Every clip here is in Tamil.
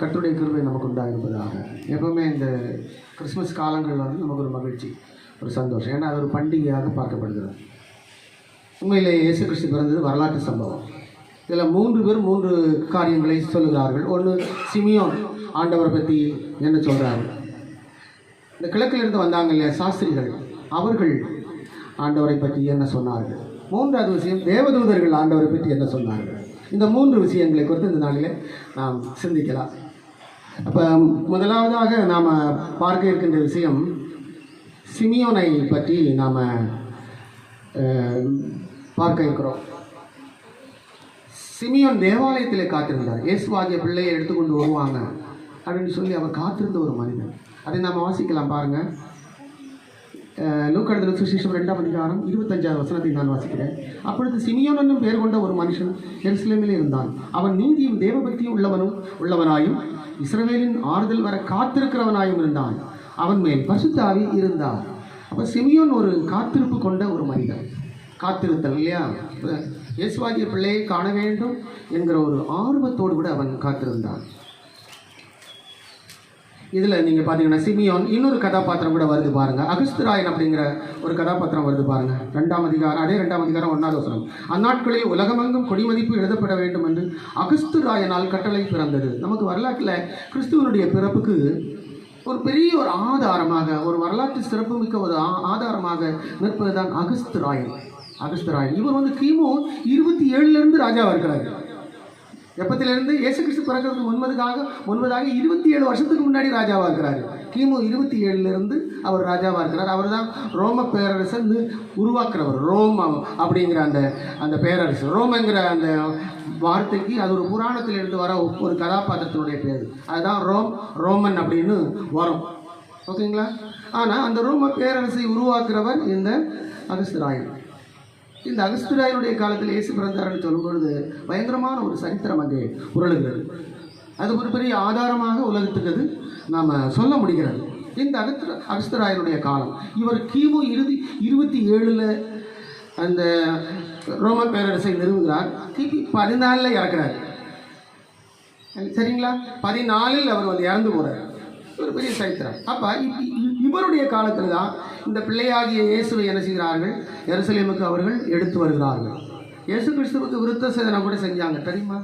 கர்த்தருடைய கிருபை நமக்கு உண்டாயிருப்பதாக. எப்பவுமே இந்த கிறிஸ்மஸ் காலங்கள் வந்து நமக்கு ஒரு மகிழ்ச்சி, ஒரு சந்தோஷம். ஏன்னா அது ஒரு பண்டிகையாக பார்க்கப்படுகிறது. உண்மையிலே இயேசு கிறிஸ்து பிறந்தது வரலாற்று சம்பவம். இதில் 3 பேர் 3 காரியங்களை சொல்லுகிறார்கள். ஒன்று, சிமியோன் ஆண்டவரை பற்றி என்ன சொல்கிறாரு. இந்த கிழக்கிலிருந்து வந்தாங்க இல்லையா சாஸ்திரிகள், அவர்கள் ஆண்டவரை பற்றி என்ன சொன்னார்கள். 3வது விஷயம், தேவதூதர்கள் ஆண்டவரை பற்றி என்ன சொன்னார்கள். இந்த 3 விஷயங்களை குறித்து இந்த நாளில் நாம் சிந்திக்கலாம். அப்போ முதலாவதாக நாம் பார்க்க இருக்கின்ற விஷயம், சிமியோனை பற்றி நாம் பார்க்க இருக்கிறோம். சிமியோன் தேவாலயத்தில் காத்திருந்தார். இயேசுவாகிய பிள்ளையை எடுத்துக்கொண்டு வருவாங்க அப்படின்னு சொல்லி அவர் காத்திருந்த ஒரு மனிதன். அதை நாம் வாசிக்கலாம் பாருங்கள். லூக்கா எழுதின சுவிசேஷம் 2ஆம் அதிகாரம் 25வது வசனத்தை நான் வாசிக்கிறேன். அப்பொழுது சிமியோன் என்னும் பெயர் கொண்ட ஒரு மனுஷன் எருசலேமில் இருந்தான். அவன் நீதியும் தேவபக்தியும் உள்ளவனாயும் இஸ்ரவேலின் ஆறுதல் வர காத்திருக்கிறவனாயும் இருந்தான். அவன் மேல் பரிசுத்த ஆவி இருந்தார். அப்போ சிமியோன் ஒரு காத்திருப்பு கொண்ட ஒரு மனிதன். காத்திருத்தல் இல்லையா, இயேசுவாகிய பிள்ளையை காண வேண்டும் என்கிற ஒரு ஆர்வத்தோடு கூட அவன் காத்திருந்தான். இதில் நீங்கள் பார்த்தீங்கன்னா சிமியோன் இன்னொரு கதாபாத்திரம் கூட வருது பாருங்கள். அகஸ்துராயன் அப்படிங்கிற ஒரு கதாபாத்திரம் வருது பாருங்கள். 2ஆம் அதிகாரம், அதே 2ஆம் அதிகாரம் 1வது வசனம். அந்நாட்களில் உலகமெங்கும் கொடிமதிப்பு எழுதப்பட வேண்டும் என்று அகஸ்துராயனால் கட்டளை பிறந்தது. நமக்கு வரலாற்றில் கிறிஸ்துவனுடைய பிறப்புக்கு ஒரு பெரிய ஒரு ஆதாரமாக, ஒரு வரலாற்று சிறப்புமிக்க ஒரு ஆதாரமாக நிற்பது தான் அகஸ்துராயன். இவர் வந்து கிமு 27 ராஜாவாக இருக்கிறார். எப்பத்திலிருந்து இயேசு கிறிஸ்து பிறக்கிறதுக்கு முன்பதாக 27 வருஷத்துக்கு முன்னாடி ராஜாவாக இருக்கிறார். கிமு 27 அவர் ராஜாவாக இருக்கிறார். அவர் தான் ரோம பேரரசை உருவாக்குறவர். ரோம் அப்படிங்கிற அந்த பேரரசு, ரோமங்கிற அந்த வார்த்தைக்கு அது ஒரு புராணத்திலிருந்து வர ஒரு கதாபாத்திரத்தினுடைய பேர். அதுதான் ரோமன் அப்படின்னு வரும். ஓகேங்களா? ஆனால் அந்த ரோம பேரரசை உருவாக்குறவர் இந்த அகஸ்துராயன். இந்த அகஸ்துராயனுடைய காலத்தில் இயேசு பிறந்தார்னு சொல்லும்பொழுது பயங்கரமான ஒரு சரித்திரம் அங்கே உருளுகிறது. அது ஒரு பெரிய ஆதாரமாக உலகத்துக்கு அது நாம் சொல்ல முடிகிறது. இந்த அகஸ்துராயனுடைய காலம், இவர் கிமு 27 அந்த ரோம பேரரசை நிறுவுகிறார். கிபி 14 இறக்குறார். சரிங்களா? 14 அவர் வந்து இறந்து போகிறார். ஒரு பெரிய சரித்திரம். அப்போ இவருடைய காலத்தில் தான் இந்த பிள்ளையாகிய இயேசுவை என்ன செய்கிறார்கள், எருசலேமுக்கு அவர்கள் எடுத்து வருகிறார்கள். இயேசு கிறிஸ்துவுக்கு விருத்த சேதனம் கூட செஞ்சாங்க, தெரியுமா?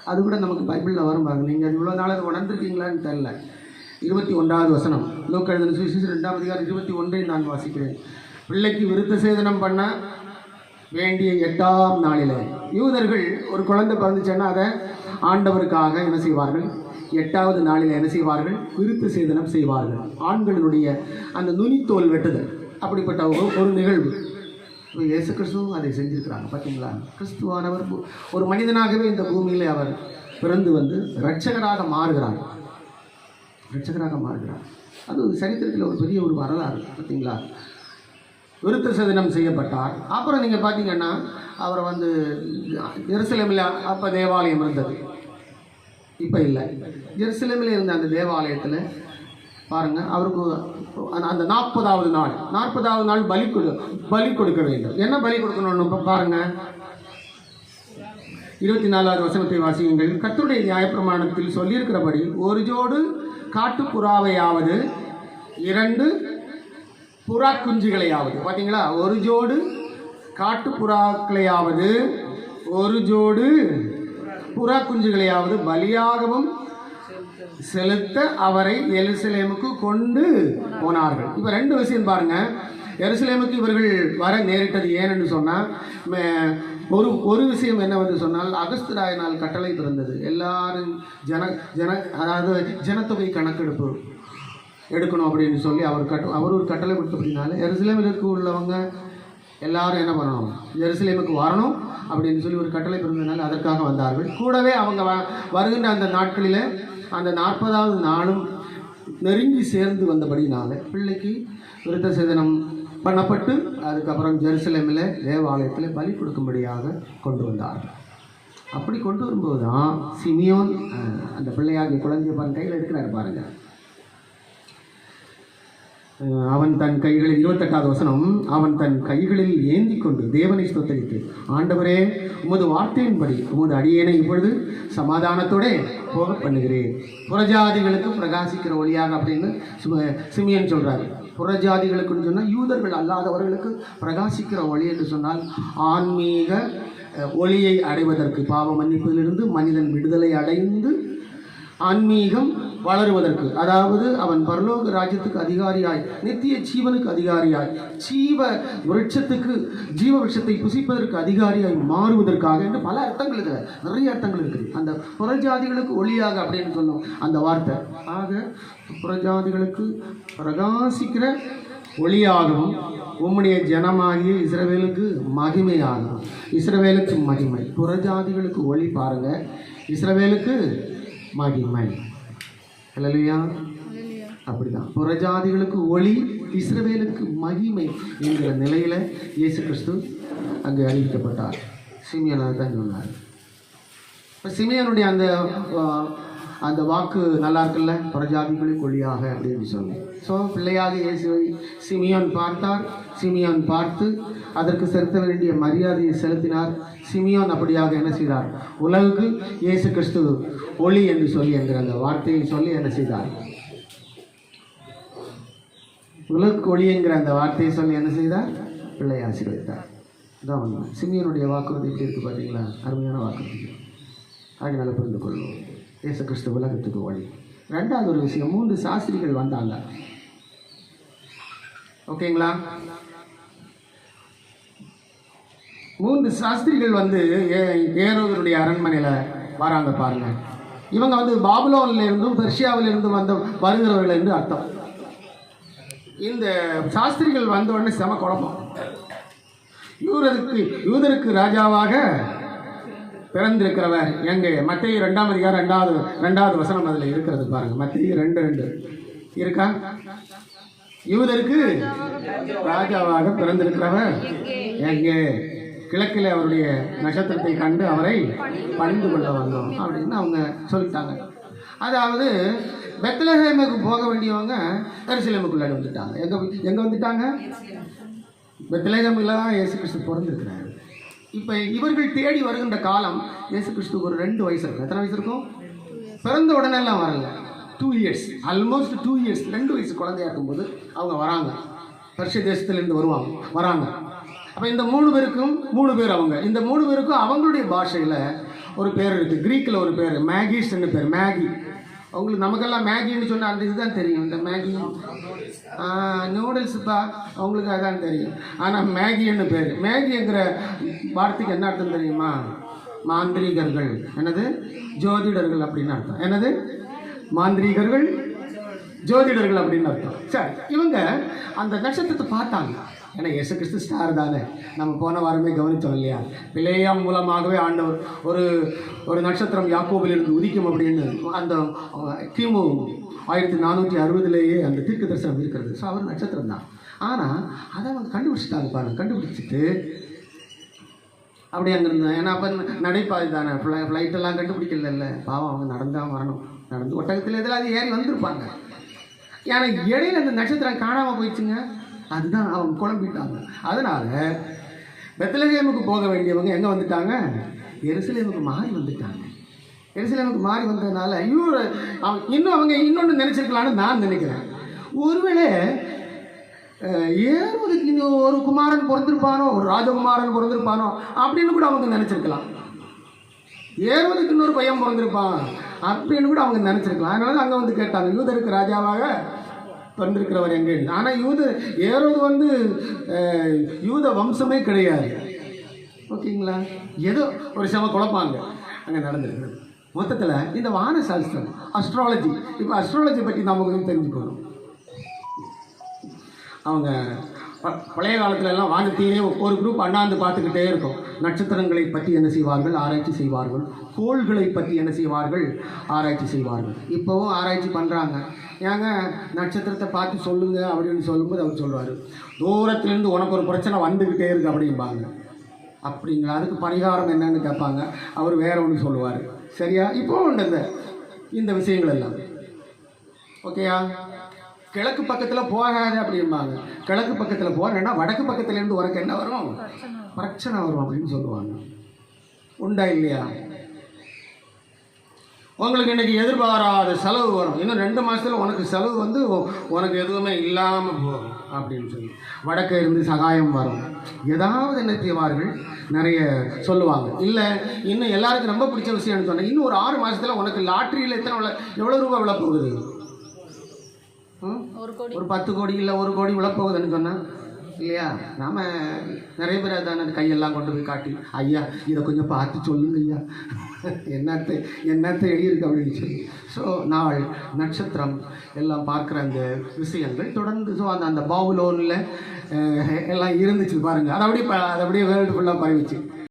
அது கூட நமக்கு பைபிளில் வரும் பாருங்க. நீங்கள் இவ்வளோ நாள் அதை உணர்ந்துருக்கீங்களான்னு தெரியல. 21வது வசனம், லூக்கா எழுதின சுவிசேஷம் 2ஆம் அதிகாரம் 21 நான் வாசிக்கிறேன். பிள்ளைக்கு விருத்த சேதனம் பண்ண வேண்டிய 8ஆம் நாளில் யூதர்கள் ஒரு குழந்தை பிறந்துச்சுன்னா அதை ஆண்டவருக்காக என்ன செய்வார்கள், 8வது நாளில் என்ன செய்வார்கள், விருத்த சேதனம் செய்வார்கள். ஆண்களினுடைய அந்த நுனித்தோல் வெட்டுதல், அப்படிப்பட்ட ஒரு நிகழ்வு. இயேசு கிறிஸ்துவும் அதை செஞ்சிருக்கிறாங்க. பார்த்தீங்களா? கிறிஸ்துவானவர் ஒரு மனிதனாகவே இந்த பூமியில் அவர் பிறந்து வந்து இரட்சகராக மாறுகிறார். அது சரித்திரத்தில் ஒரு பெரிய ஒரு வரலாறு. பார்த்தீங்களா? விருத்த சேதனம் செய்யப்பட்டார். அப்புறம் நீங்கள் பார்த்தீங்கன்னா அவரை வந்து எருசலேமில் அப்போ தேவாலயம் இருந்தது, இப்போ இல்லை. எருசலேமில் இருந்த அந்த தேவாலயத்தில் பாருங்கள், அவருக்கு அந்த 40வது நாள் பலி கொடுக்க வேண்டும். என்ன பலி கொடுக்கணும்னு பாருங்கள். 24வது வசனத்தை வாசியுங்கள். கர்த்தருடைய நியாயப்பிரமாணத்தில் சொல்லியிருக்கிறபடி ஒரு ஜோடு காட்டுப்புறாவையாவது 2 புறா குஞ்சுகளையாவது, பார்த்தீங்களா, ஒரு ஜோடு காட்டுப்புறாக்களையாவது 1 ஜோடு புறா குஞ்சுகளையாவது பலியாகவும் செலுத்த அவரை எருசலேமுக்கு கொண்டு போனார்கள். இப்போ 2 விஷயம் பாருங்க. எருசலேமுக்கு இவர்கள் வர நேரிட்டது ஏன்னு சொன்னால், ஒரு விஷயம் என்னவென்று சொன்னால், அகஸ்துராயனால் கட்டளை பிறந்தது. எல்லாரும் அதாவது ஜனத்தொகை கணக்கெடுப்பு எடுக்கணும் அப்படின்னு சொல்லி அவர் ஒரு கட்டளை கொடுத்தபடினால எருசலேமிற்கு உள்ளவங்க எல்லாரும் என்ன பண்ணணும், எருசலேமுக்கு வரணும் அப்படின்னு சொல்லி ஒரு கட்டளை பிறந்ததுனால அதற்காக வந்தார்கள். கூடவே அவங்க வருகின்ற அந்த நாட்களில் அந்த 40வது நாளும் நெருங்கி சேர்ந்து வந்தபடினால பிள்ளைக்கு விருத்த சேதனம் பண்ணப்பட்டு அதுக்கப்புறம் ஜெருசலேமில் தேவாலயத்தில் பலி கொடுக்கும்படியாக கொண்டு வந்தார்கள். அப்படி கொண்டு வரும்போது தான் சிமியோன் அந்த பிள்ளையாகிய குழந்தைய பாருங்க கையில் எடுக்கிறாரு பாருங்க. அவன் தன் கைகளில் 28வது வசனம், அவன் தன் கைகளில் ஏந்தி கொண்டு தேவனை ஸ்தோத்தரித்து, ஆண்டவரே உமது வார்த்தையின்படி உமது அடியேனை இப்பொழுது சமாதானத்தோட போக பண்ணுகிறேன். புறஜாதிகளுக்கு பிரகாசிக்கிற ஒளியாக அப்படின்னு சிமியன் சொல்றாரு. புறஜாதிகளுக்குன்னு சொன்னால் யூதர்கள் அல்லாதவர்களுக்கு பிரகாசிக்கிற ஒளி என்று சொன்னால் ஆன்மீக ஒளியை அடைவதற்கு, பாவ மன்னிப்பிலிருந்து மனிதன் விடுதலை அடைந்து ஆன்மீகம் வளருவதற்கு, அதாவது அவன் பரலோக ராஜ்யத்துக்கு அதிகாரியாய், நித்திய ஜீவனுக்கு அதிகாரியாய், ஜீவ விருட்சத்தை புசிப்பதற்கு அதிகாரியாய் மாறுவதற்காக என்று பல அர்த்தங்கள் இருக்குது, நிறைய அர்த்தங்கள் இருக்குது. அந்த புறஜாதிகளுக்கு ஒளியாக அப்படின்னு சொன்னோம் அந்த வார்த்தை. ஆக புறஜாதிகளுக்கு பிரகாசிக்கிற ஒளியாகவும் உம்முடைய ஜனமாகிய இஸ்ரவேலுக்கு மகிமையாகும். இஸ்ரவேலுக்கு மகிமை, புறஜாதிகளுக்கு ஒளி பாருங்க, இஸ்ரவேலுக்கு மகிமை. ஹல்லேலூயா. அப்படிதான் புறஜாதிகளுக்கு ஒளி, இஸ்ரவேலுக்கு மகிமை என்கிற நிலையில இயேசு கிறிஸ்து அங்கு அறிவிக்கப்பட்டார். சிமியனாக தான் சொன்னார். இப்போ சிமியனுடைய அந்த வாக்கு நல்லா இருக்குல்ல, புறஜாதிகளுக்கு ஒளியாக அப்படின்னு சொல்லி. ஸோ பிள்ளையாக இயேசுவை சிமியோன் பார்த்தார். சிமியோன் பார்த்து அதற்கு செலுத்த வேண்டிய மரியாதையை செலுத்தினார். சிமியோன் அப்படியாக என்ன செய்தார்? உலகுக்கு இயேசு கிறிஸ்து ஒளி என்று சொல்லி என்கிற அந்த வார்த்தையை சொல்லி என்ன செய்தார்? உலகுக்கு ஒளி என்கிற அந்த வார்த்தையை சொல்லி என்ன செய்தார்? பிள்ளை ஆசீர்வதித்தார். இதான் ஒன்று. சிமியோனுடைய வாக்குறுதி எப்படி இருக்குது பார்த்தீங்களா? அருமையான வாக்குறுதி. அதனால புரிந்து கொள்வோம். இயேசு கிறிஸ்து உலகத்துக்கு ஒளி. ரெண்டாவது ஒரு விஷயம், 3 சாஸ்திரிகள் வந்தாங்க. ஓகேங்களா? 3 சாஸ்திரிகள் வந்து ஏரோதருடைய அரண்மனையில் வராங்க பாருங்க. இவங்க வந்து பாபுலோன்ல இருந்தும் பெர்ஷியாவிலிருந்து வருகிறவர்கள் என்று அர்த்தம். இந்த சாஸ்திரிகள் வந்த உடனே செம குழப்பம். யூதருக்கு ராஜாவாக பிறந்திருக்கிறவர் எங்கே? மத்தேயு 2ஆம் அதிகாரம் 2வது வசனம் அதில் இருக்கிறது பாருங்க. மத்தேயு 2:2 இருக்கா? யூதருக்கு ராஜாவாக பிறந்திருக்கிறவர் எங்கே? கிழக்கில் அவருடைய நட்சத்திரத்தை கண்டு அவரை பணிந்து கொள்ள வந்தோம் அப்படின்னு அவங்க சொல்லிட்டாங்க. அதாவது பெத்லஹேமுக்கு போக வேண்டியவங்க எருசலேமுக்குள்ளே வந்துட்டாங்க. எங்கே வந்துட்டாங்க? பெத்லஹேமில் தான் இயேசு கிறிஸ்து பிறந்திருக்கிறார். இப்போ இவர்கள் தேடி வருகின்ற காலம், இயேசு கிறிஸ்துக்கு ஒரு 2 வயசு இருக்கும். எத்தனை வயசு இருக்கும்? பிறந்த உடனே எல்லாம் வரல, 2 இயர்ஸ், ஆல்மோஸ்ட் 2 இயர்ஸ், 2 வயசு குழந்தையா இருக்கும்போது அவங்க வராங்க. பெர்ஷிய தேசத்திலிருந்து வராங்க. அப்போ இந்த 3 பேருக்கும் 3 பேர் அவங்க, இந்த 3 பேருக்கும் அவங்களுடைய பாஷையில் ஒரு பேர் இருக்குது. கிரீக்கில் ஒரு பேர் மேகிஸ்ன்னு பேர். மேகி. அவங்களுக்கு நமக்கெல்லாம் மேகின்னு சொன்னால் அந்த இதுதான் தெரியும். இந்த மேகி நூடுல்ஸுப்பா அவங்களுக்கு அதான் தெரியும். ஆனால் மேகின்னு பேர். மேகிங்கிற வார்த்தைக்கு என்ன அர்த்தம் தெரியுமா? மாந்திரீகர்கள். என்னது? ஜோதிடர்கள் அப்படின்னு அர்த்தம். என்னது? மாந்திரீகர்கள், ஜோதிடர்கள் அப்படின்னு அர்த்தம். சரி, இவங்க அந்த நட்சத்திரத்தை பார்த்தாங்க. ஏன்னா இயேசு கிறிஸ்து ஸ்டார் தானே. நம்ம போன வாரமே கவனித்தோம் இல்லையா? பிலேயாம் மூலமாகவே ஆண்டவர் ஒரு நட்சத்திரம் யாக்கோபிலிருந்து உதிக்கும் அப்படின்னு அந்த கிமு 1460 அந்த தீர்க்க தரிசனம் இருக்கிறது. ஸோ அவர் நட்சத்திரம் தான். ஆனால் அதை அவங்க கண்டுபிடிச்சிட்டாங்க பாருங்க. கண்டுபிடிச்சிட்டு அப்படி அங்கே இருந்தாங்க. ஏன்னா அப்போ நடைபாதை தானே, ஃப்ளைட்டெல்லாம் கண்டுபிடிக்கல. பாவம், அவங்க நடந்தால் வரணும். நடந்து ஒட்டகத்தில் எதில் அது ஏறி வந்திருப்பாங்க. ஏன்னா இடையில அந்த நட்சத்திரம் காணாமல் போயிடுச்சுங்க. அதுதான் அவங்க குழம்பிட்டாங்க. அதனால் பெத்லஹேமுக்கு போக வேண்டியவங்க எங்கே வந்துட்டாங்க? எருசலேமுக்கு மாறி வந்துட்டாங்க. எருசலேமுக்கு மாறி வந்ததுனால அவங்க இன்னொன்று நினச்சிருக்கலான்னு நான் நினைக்கிறேன். ஒருவேளை ஏறுவதுக்கு இன்னும் ஒரு குமாரன் பிறந்திருப்பானோ, ஒரு ராஜகுமாரன் பிறந்திருப்பானோ அப்படின்னு கூட அவங்க நினச்சிருக்கலாம். ஏறுவதுக்கு இன்னொரு பையன் பிறந்திருப்பான் அப்படின்னு கூட அவங்க நினச்சிருக்கலாம். அதனால தான் அங்கே வந்து கேட்டாங்க, யூதருக்கு ராஜாவாக பிறந்திருக்கிறவர் எங்கே? ஆனால் ஏரோது வந்து யூத வம்சமே கிடையாது. ஓகேங்களா? ஏதோ ஒரு செம குழப்பாங்க அங்கே நடந்திருக்கிறது. மொத்தத்தில் இந்த வான சாஸ்திரம், அஸ்ட்ராலஜி, இப்போ அஸ்ட்ராலஜி பற்றி நமக்கு தெரிஞ்சுக்கணும். அவங்க பழைய காலத்துலலாம் வானத்தையே ஒரு குரூப் அண்ணாந்து பார்த்துக்கிட்டே இருக்கும். நட்சத்திரங்களை பற்றி என்ன செய்வார்கள்? ஆராய்ச்சி செய்வார்கள். கோள்களை பற்றி என்ன செய்வார்கள்? ஆராய்ச்சி செய்வார்கள். இப்போவும் ஆராய்ச்சி பண்ணுறாங்க. ஏங்க நட்சத்திரத்தை பார்த்து சொல்லுங்க அப்படின்னு சொல்லும்போது அவர் சொல்லுவார், தூரத்துலேருந்து உனக்கு ஒரு பிரச்சனை வந்துக்கிட்டே இருக்குது அப்படிம்பாங்க. அப்படிங்களா? அதுக்கு பரிகாரம் என்னன்னு கேட்பாங்க. அவர் வேற ஒன்று சொல்லுவார். சரியா? இப்போ உண்டு இந்த விஷயங்கள் எல்லாம். ஓகேயா? கிழக்கு பக்கத்தில் போகாது அப்படிம்பாங்க. கிழக்கு பக்கத்தில் போகிறேன்னா வடக்கு பக்கத்துலேருந்து உனக்கு என்ன வரும்? பிரச்சனை வரும் அப்படின்னு சொல்லுவாங்க. உண்டா இல்லையா? உங்களுக்கு இன்றைக்கி எதிர்பாராத செலவு வரும். இன்னும் 2 மாதத்தில் உனக்கு செலவு வந்து உனக்கு எதுவுமே இல்லாமல் போகும் அப்படின்னு சொல்லி வடக்கே இருந்து சகாயம் வரும். ஏதாவது என்ன செய்வார்கள்? நிறைய சொல்லுவாங்க. இல்லை இன்னும் எல்லாருக்கும் ரொம்ப பிடிச்ச விஷயம்னு சொன்னேன், இன்னும் ஒரு 6 மாதத்தில் உனக்கு லாட்ரியில் எவ்வளோ ரூபா விழ போகுது? ஒரு 10 கோடி இல்லை 1 கோடி விழ போகுதுன்னு சொன்னால் இல்லையா? நாம் நிறைய பேர் அதான கையெல்லாம் கொண்டு போய் காட்டி, ஐயா இதை கொஞ்சம் பார்த்து சொல்லுங்க ஐயா, என்னத்தை எழுதியிருக்கு அப்படின்னு சொல்லி. ஸோ நாள் நட்சத்திரம் எல்லாம் பார்க்குற அந்த விஷயங்கள் தொடர்ந்து ஸோ அந்த பாபுலோனில் எல்லாம் இருந்துச்சு பாருங்கள். அது அப்படியே வேர்ல்டு ஃபுல்லாக பரவிச்சு.